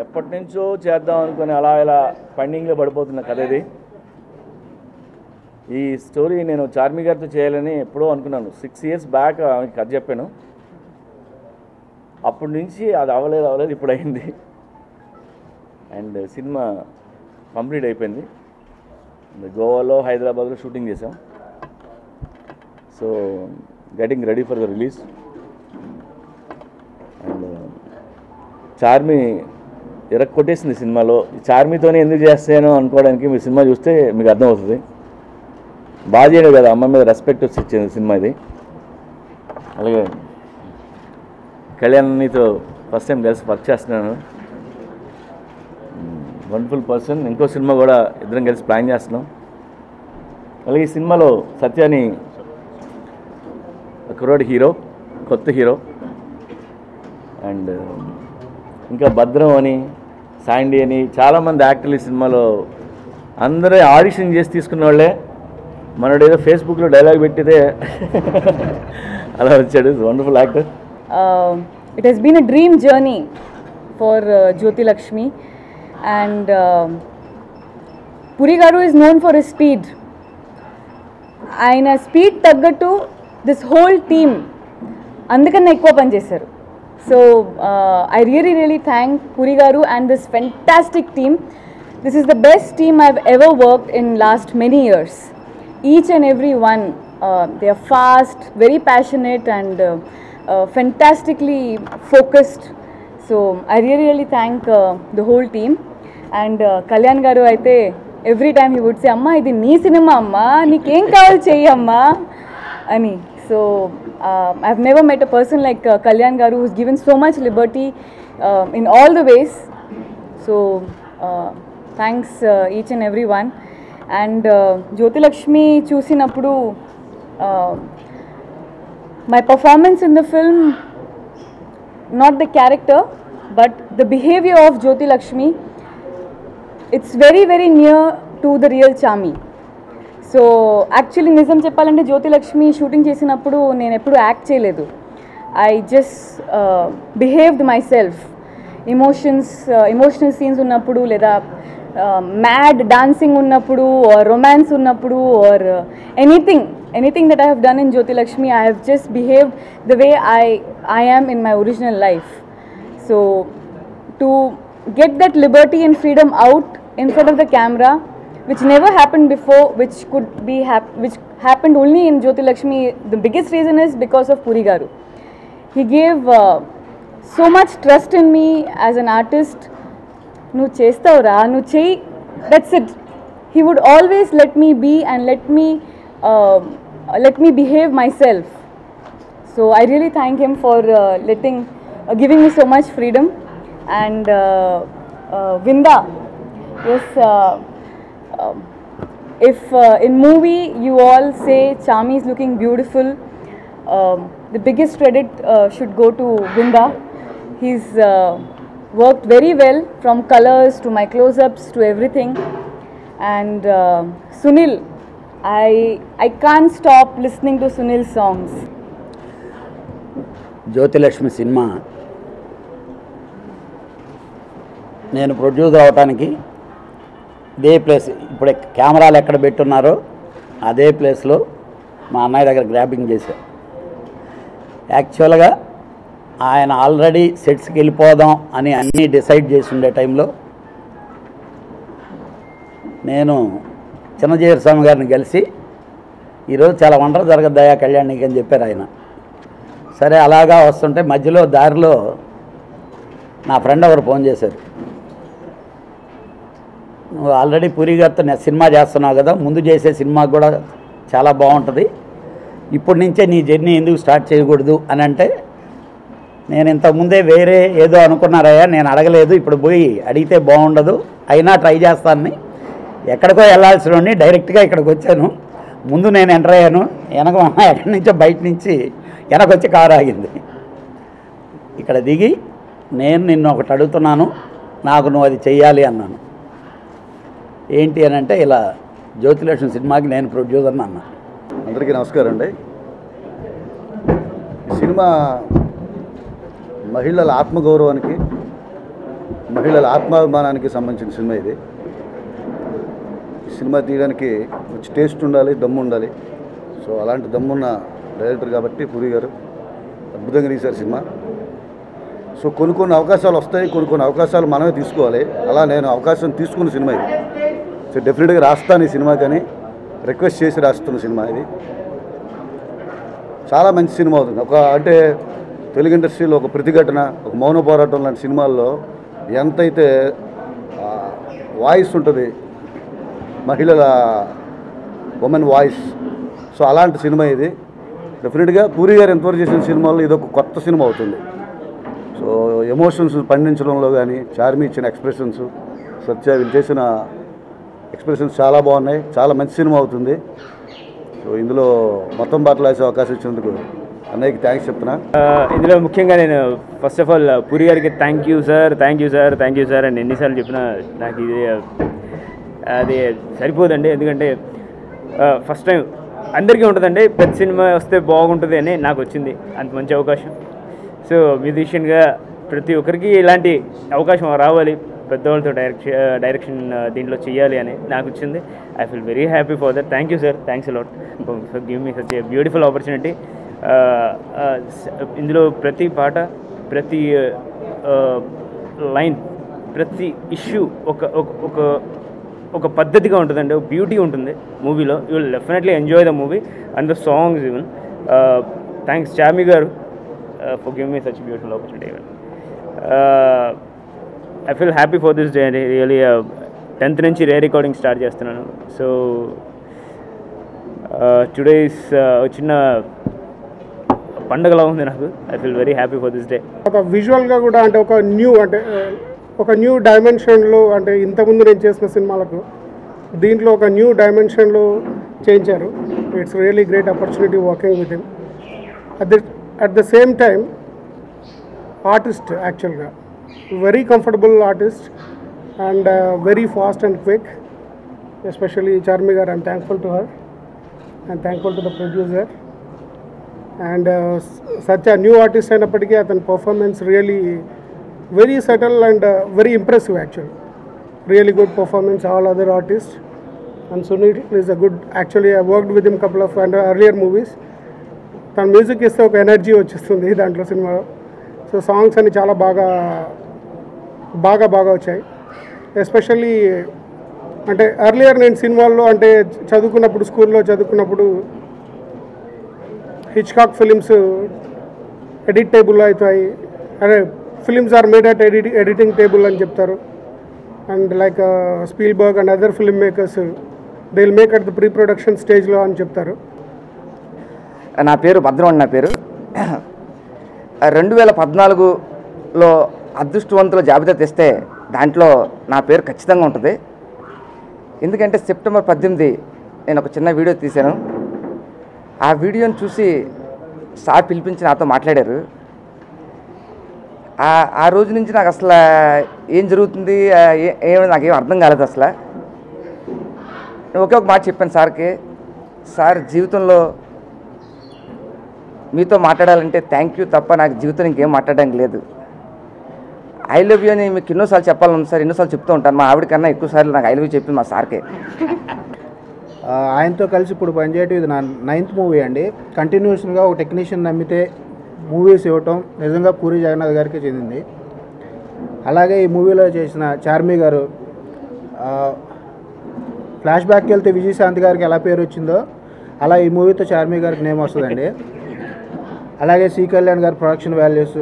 ఎప్పటి నుంచో చేద్దాం అనుకుని అలా ఇలా పెండింగ్లో పడిపోతున్న కథ ఇది. ఈ స్టోరీ నేను చార్మి గారితో చేయాలని ఎప్పుడో అనుకున్నాను. 6 years బ్యాక్ ఆమెకి కథ చెప్పాను. అప్పటి నుంచి అది అవ్వలేదు ఇప్పుడు అయింది. అండ్ సినిమా కంప్లీట్ అయిపోయింది. గోవాలో హైదరాబాద్లో షూటింగ్ చేసాం. So getting ready for the release. And Charmi కొట్టేసింది సినిమాలో. చార్మితోనే ఎందుకు చేస్తానో అనుకోవడానికి మీరు సినిమా చూస్తే మీకు అర్థమవుతుంది. బాగా చేయలేదు కదా, అమ్మాయి మీద రెస్పెక్ట్ వచ్చి ఇచ్చింది సినిమా ఇది. అలాగే కళ్యాణ్నితో ఫస్ట్ టైం కలిసి వర్క్ చేస్తున్నాను. Wonderful person. ఇంకో సినిమా కూడా ఇద్దరం కలిసి ప్లాన్ చేస్తున్నాం. అలాగే ఈ సినిమాలో సత్యాని కుర్రాడు హీరో, కొత్త హీరో. అండ్ ఇంకా భద్రం అని, శాండీ అని చాలామంది యాక్టర్లు ఈ సినిమాలో అందరూ ఆడిషన్ చేసి తీసుకున్న వాళ్ళే. మనోడు ఏదో ఫేస్బుక్లో డైలాగ్ పెట్టితే అలా వచ్చాడు. Wonderful actor. It has been a dream journey for Jyoti Lakshmi, and Puri Garu is known for his speed. Aina speed taggattu this whole team andukanna ekkuva pan chesaru. So I really thank Puri Garu and this fantastic team. This is the best team I've ever worked in last many years. Each and every one, they are fast, very passionate, and fantastically focused. So I really thank the whole team. And Kalyan garu aithe every time he would say, amma idi nee cinema amma, neekem kavali cheyi amma ani. So I've never met a person like Kalyan garu who's given so much liberty in all the ways. So thanks each and every one. And Jyoti Lakshmi చూసినప్పుడు my performance in the film, not the character but the behavior of Jyoti Lakshmi, it's very near to the real Chami. So actually నిజం చెప్పాలంటే జ్యోతి Lakshmi shooting చేసినప్పుడు నేను ఎప్పుడు act చేయలేదు. I just behaved myself. Emotional scenes ఉన్నప్పుడు లేదా mad dancing ఉన్నప్పుడు are romance ఉన్నప్పుడు are anything that I have done in Jyoti Lakshmi, I have just behaved the way I am in my original life. So to get that liberty and freedom out in front of the camera, which never happened before, which happened only in Jyoti Lakshmi, the biggest reason is because of Puri Garu. He gave so much trust in me as an artist. Nu chestavra, nu chey, that's it. He would always let me be and let me behave myself. So I really thank him for giving me so much freedom. And Vinda, yes, if in movie you all say Chami is looking beautiful, the biggest credit should go to Vinda. He's worked very well, from colors to my close-ups to everything. And Sunil, I can't stop listening to Sunil's songs. Jyothi Lakshmi cinema నేను producer అవడానికి ఇదే place, ఇప్పుడు కెమెరాలు ఎక్కడ పెట్టున్నారో అదే ప్లేస్లో మా అన్నయ్య దగ్గర గ్రాబింగ్ చేశా. యాక్చువల్గా ఆయన ఆల్రెడీ సెట్స్కి వెళ్ళిపోదాం అని అన్నీ డిసైడ్ చేసి ఉండే టైంలో నేను చిన్నజీవర స్వామి గారిని కలిసి ఈరోజు చాలా వండర్ జరగద్దయా కళ్యాణ్కి అని చెప్పారు ఆయన. సరే అలాగా వస్తుంటే మధ్యలో దారిలో నా ఫ్రెండ్ ఎవరు ఫోన్ చేశారు, నువ్వు ఆల్రెడీ పూరి గారితో సినిమా చేస్తున్నావు కదా, ముందు చేసే సినిమా కూడా చాలా బాగుంటుంది, ఇప్పటి నుంచే నీ జర్నీ ఎందుకు స్టార్ట్ చేయకూడదు అని అంటే, నేను ఇంతకుముందే వేరే ఏదో అనుకున్నారయ్యా, నేను అడగలేదు, ఇప్పుడు పోయి అడిగితే బాగుండదు, అయినా ట్రై చేస్తానని ఎక్కడికో వెళ్ళాల్సిన డైరెక్ట్గా ఇక్కడికి వచ్చాను. ముందు నేను ఎంటర్ అయ్యాను, వెనక ఎక్కడి నుంచో బయట నుంచి వెనకొచ్చి కారు ఆగింది. ఇక్కడ దిగి నేను నిన్ను ఒకటి అడుగుతున్నాను, నాకు నువ్వు అది చెయ్యాలి అన్నాను. ఏంటి అని అంటే, ఇలా జ్యోతిలక్ష్మి సినిమాకి నేను ప్రొడ్యూసర్ని అన్నా. అందరికీ నమస్కారం అండి. ఈ సినిమా మహిళల ఆత్మగౌరవానికి, మహిళల ఆత్మాభిమానానికి సంబంధించిన సినిమా ఇది. ఈ సినిమా తీయడానికి మంచి టేస్ట్ ఉండాలి, దమ్ము ఉండాలి. సో అలాంటి దమ్మున్న డైరెక్టర్ కాబట్టి పూరి గారు అద్భుతంగా తీశారు సినిమా. సో కొన్ని అవకాశాలు వస్తాయి, కొన్ని అవకాశాలు మనమే తీసుకోవాలి. అలా నేను అవకాశం తీసుకున్న సినిమా ఇది. సో డెఫినెట్గా రాస్తాను ఈ సినిమా, కానీ రిక్వెస్ట్ చేసి రాస్తున్న సినిమా ఇది. చాలా మంచి సినిమా అవుతుంది. అంటే తెలుగు ఇండస్ట్రీలో ఒక ప్రతిఘటన, ఒక మౌన పోరాటం లాంటి సినిమాల్లో ఎంతైతే వాయిస్ ఉంటుంది, మహిళల ఉమెన్ వాయిస్, సో అలాంటి సినిమా ఇది. డెఫినెట్గా పూరి గారు ఎంతవరకు చేసిన సినిమాల్లో ఇది ఒక కొత్త సినిమా అవుతుంది. సో ఎమోషన్స్ పండించడంలో కానీ, చార్మి ఇచ్చిన ఎక్స్ప్రెషన్స్, సత్య వీళ్ళు చేసిన ఎక్స్ప్రెషన్స్ చాలా బాగున్నాయి. చాలా మంచి సినిమా అవుతుంది. సో ఇందులో మొత్తం పాటలు వేసే అవకాశం ఇచ్చినందుకు అన్నయ్యకి థ్యాంక్స్ చెప్తున్నా. ఇందులో ముఖ్యంగా నేను ఫస్ట్ ఆఫ్ ఆల్ పూరి గారికి థ్యాంక్ యూ సార్ అని ఎన్నిసార్లు చెప్పినా నాకు ఇది అది సరిపోదండి. ఎందుకంటే ఫస్ట్ టైం అందరికీ ఉంటుందండి, పెద్ద సినిమా వస్తే బాగుంటుంది అని నాకు వచ్చింది అంత మంచి అవకాశం. సో మ్యూజిషియన్గా ప్రతి ఒక్కరికి ఇలాంటి అవకాశం రావాలి, పెద్దవాళ్ళతో డైరెక్షన్ దీంట్లో చేయాలి అని నాకు వచ్చింది. I feel very happy for that. Thank you sir, thanks a lot for give me such a beautiful opportunity. ఇందులో ప్రతి పాట, ప్రతి లైన్, ప్రతి ఇష్యూ ఒక పద్ధతిగా ఉంటుందండి, ఒక బ్యూటీ ఉంటుంది మూవీలో. You will definitely enjoy the movie and the songs even. Thanks Charmi garu for give me such beautiful opportunity even. I feel happy for this day. Really 10th నుంచి రికార్డింగ్ స్టార్ట్ చేస్తున్నాను. So today is చిన్న పండగలా ఉంది నాకు. I feel very happy for this day. ఒక విజువల్గా కూడా అంటే ఒక న్యూ డైమెన్షన్లో, అంటే ఇంతకుముందు నేను చేసిన సినిమాలకు దీంట్లో ఒక న్యూ డైమెన్షన్లో చేయించారు. It's really great opportunity working with him. At the same time artist, యాక్చువల్గా very comfortable artist and very fast and quick. Especially Charmi garu, I'm thankful to her and thankful to the producer. And such new artist అయినప్పటికీ అతని performance really very subtle and very impressive. Actually really good performance. All other artist and Sunil is a good. Actually I worked with him couple of and earlier movies. తన music ఇస్తే ఒక energy వచ్చేస్తుంది దాంట్లో సినిమాలో. So songs అన్ని చాలా బాగా వచ్చాయి. ఎస్పెషల్లీ అంటే ఎర్లియర్ నేను సినిమాల్లో అంటే చదువుకున్నప్పుడు, స్కూల్లో చదువుకున్నప్పుడు హిచ్కాక్ ఫిలిమ్స్ ఎడిట్ టేబుల్లో అవుతాయి. అదే films are made at editing table అని చెప్తారు. And like Spielberg and other film makers they will make at the pre production స్టేజ్లో అని చెప్తారు. నా పేరు భద్రం. నా పేరు 2014లో అదృష్టవంతుల జాబితా తెస్తే దాంట్లో నా పేరు ఖచ్చితంగా ఉంటుంది. ఎందుకంటే సెప్టెంబర్ 18 నేను ఒక చిన్న వీడియో తీశాను. ఆ వీడియోని చూసి సార్ పిలిపించి నాతో మాట్లాడారు. ఆ రోజు నుంచి నాకు అసలు ఏం జరుగుతుంది నాకేం అర్థం కాలేదు. అసలు నేను ఒకే ఒక మాట చెప్పాను సార్కి, సార్ జీవితంలో మీతో మాట్లాడాలంటే థ్యాంక్ యూ తప్ప నాకు జీవితం ఇంకేం మాట్లాడడానికి లేదు. ఐ లవ్ యూ అని మీకు ఎన్నోసార్లు చెప్పాలని సార్, ఎన్నోసార్లు చెప్తూ ఉంటాను. మా ఆవిడకన్నా ఎక్కువసార్లు నాకు ఐ లవ్ యూ చెప్పింది మా సార్కే. ఆయనతో కలిసి ఇప్పుడు పనిచేయటం ఇది నా 9th మూవీ అండి. కంటిన్యూషన్గా ఒక టెక్నీషియన్ నమ్మితే మూవీస్ ఇవ్వటం నిజంగా పూరి జగన్నాథ్ గారికి చెందింది. అలాగే ఈ మూవీలో చేసిన చార్మి గారు ఫ్లాష్ బ్యాక్కి వెళ్తే విజయశాంతి గారికి ఎలా పేరు వచ్చిందో అలా ఈ మూవీతో చార్మి గారికి నేమ్ వస్తుందండి. అలాగే సి కళ్యాణ్ గారు ప్రొడక్షన్ వాల్యూస్,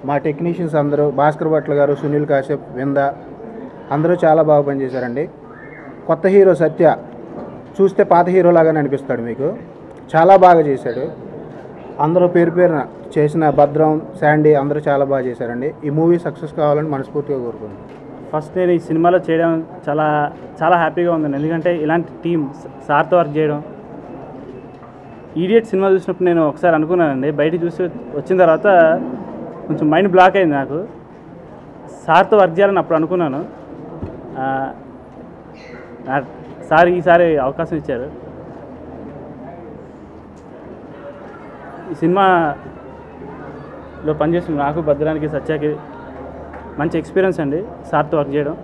మా టెక్నీషియన్స్ అందరూ, భాస్కర్ భట్ల గారు, సునీల్ కాశ్యప్, వింద అందరూ చాలా బాగా పనిచేశారండి. కొత్త హీరో సత్య చూస్తే పాత హీరోలాగానే అనిపిస్తాడు మీకు. చాలా బాగా చేశాడు. అందరూ పేరున చేసిన భద్రం, శాండీ అందరూ చాలా బాగా చేశారండి. ఈ మూవీ సక్సెస్ కావాలని మనస్ఫూర్తిగా కోరుకుంటున్నాను. ఫస్ట్ నేను ఈ సినిమాలో చేయడం చాలా హ్యాపీగా ఉందండి. ఎందుకంటే ఇలాంటి టీం సార్తో వర్క్ చేయడం. ఈడియట్ సినిమా చూసినప్పుడు నేను ఒకసారి అనుకున్నానండి, బయట చూసి వచ్చిన తర్వాత కొంచెం మైండ్ బ్లాక్ అయింది నాకు. సార్తో వర్క్ చేయాలని అప్పుడు అనుకున్నాను. సార్ ఈసారి అవకాశం ఇచ్చారు. ఈ సినిమాలో పనిచేసిన నాకు, భద్రానికి, సత్యాకి మంచి ఎక్స్పీరియన్స్ అండి సార్తో వర్క్ చేయడం.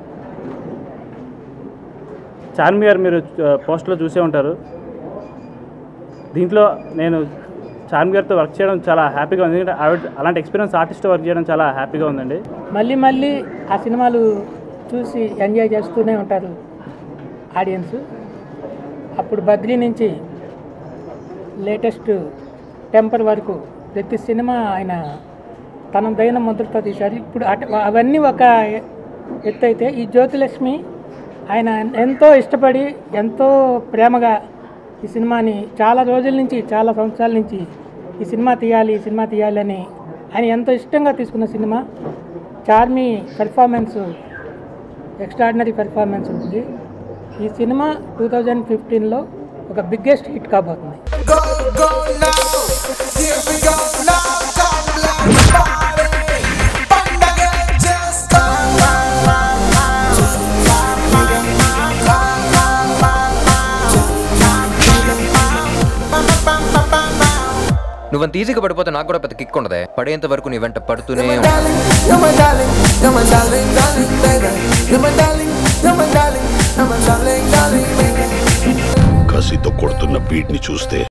చార్మి గారు మీరు పోస్ట్లో చూసే ఉంటారు. దీంట్లో నేను చార్మి గారితో వర్క్ చేయడం చాలా హ్యాపీగా ఉంది. ఎందుకంటే ఆవిడ అలాంటి ఎక్స్పీరియన్స్ ఆర్టిస్ట్తో వర్క్ చేయడం చాలా హ్యాపీగా ఉందండి. మళ్ళీ మళ్ళీ ఆ సినిమాలు చూసి ఎంజాయ్ చేస్తూనే ఉంటారు ఆడియన్స్. అప్పుడు బద్రీ నుంచి లేటెస్ట్ టెంపర్ వరకు ప్రతి సినిమా ఆయన తనదైన ముద్రతో తీశారు. ఇప్పుడు అవన్నీ ఒక ఎత్తు అయితే, ఈ జ్యోతిలక్ష్మి ఆయన ఎంతో ఇష్టపడి ఎంతో ప్రేమగా ఈ సినిమాని చాలా రోజుల నుంచి, చాలా సంవత్సరాల నుంచి ఈ సినిమా తీయాలి అని ఆయన ఎంతో ఇష్టంగా తీసుకున్న cinema. Charmi performance extraordinary performance ఉంటుంది. ఈ సినిమా 2015లో ఒక బిగ్గెస్ట్ హిట్ కాబోతుంది. నువ్వంత ఈజీగా పడిపోతే నాకు కూడా పెద్ద కిక్ ఉండదే. పడేంత వరకు నీ వెంట పడుతూనే కసితో కొడుతున్న బీట్ని చూస్తే